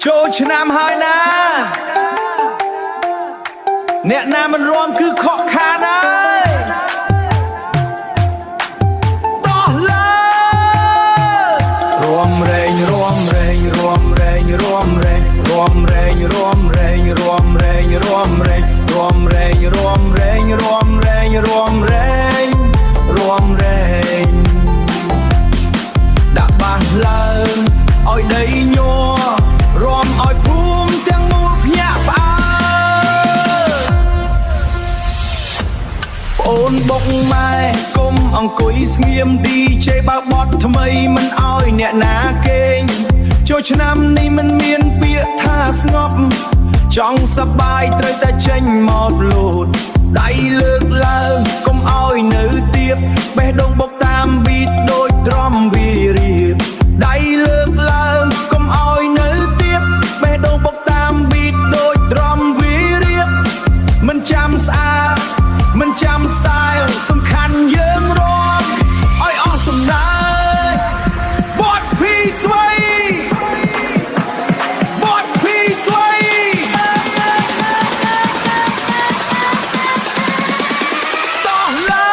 ចូលឆ្នាំហើយណាអ្នកណាមិនរំគឺខកខានហើយតោះលើរំរែងរំរែងរំរែងរំរែងរំរែងរំរែងរំរែងរំរែងរំរែងរំរែងរំរែងរំរែងរំរែងដាក់បាសឡើងឲ្យដីញ័ររំឲ្យភូមិទាំងមូលភ្ញាក់ផ្អើលអូនបុកម៉ែគុំអង្គុយស្ងៀម DJ បើបត់ថ្មីមិនឲ្យអ្នកណាគេងចូលឆ្នាំនេះមិនមានពាក្យថាស្ងប់ចង់សប្បាយត្រូវតែចេញមកលោតដៃលើកឡើងកុំឲ្យនៅទៀបបេះដូងបុកតាមប៊ីតដូចទ្រាំវារៀបដៃលើកឡើងកុំឲ្យនៅទៀបបេះដូងបុកតាមប៊ីតដូចទ្រាំវារៀបមិនចាំស្អាតមិនចាំ style សំខាន់យើងរំឲ្យអស់សំណើបតភីស្វ័យបតភីស្វ័យតោះលើ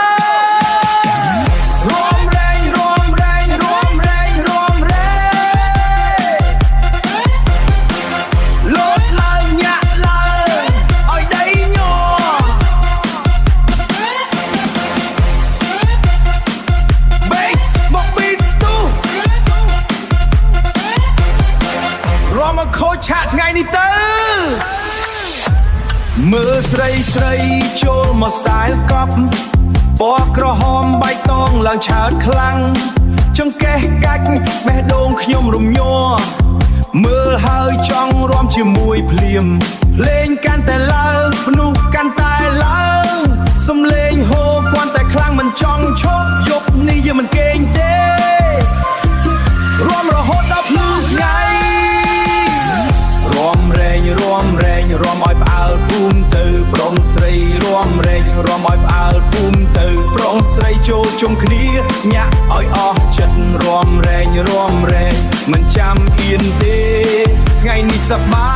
រំរែងរំរែងរំរែងរំរែងលោតឡើងញាក់ឡើងឲ្យដីញ័ររំមកខូចឆាកថ្ងៃនេះទៅមើលស្រីស្រីចូលមក style កប់ពណ៌ក្រហមបៃតងឡើងឆើតខ្លាំងចង្កេះកាច់បេះដូងខ្ញុំរំញ័រមើលហើយចង់រំជាមួយភ្លៀមលេងកាន់តែឡើងភ្នោះកាន់តែឡើងសំលេងហូរព័ន្ធតែខ្លាំងមិនចង់ឈប់យប់នេះយើងមិនគេងទេរំរហូតដល់ភ្លឺថ្ងៃរំរែងរំរែងរំឲ្យផ្អើលភូមិទៅប្រុងស្រីរំរែងរំឲ្យផ្អើលភូមិទៅប្រុងស្រីចូលជុំគ្នាញាក់ឲ្យអស់ចិត្តរំរែងរំរែងមិនចាំអៀនទេថ្ងៃនេះសប្បាយ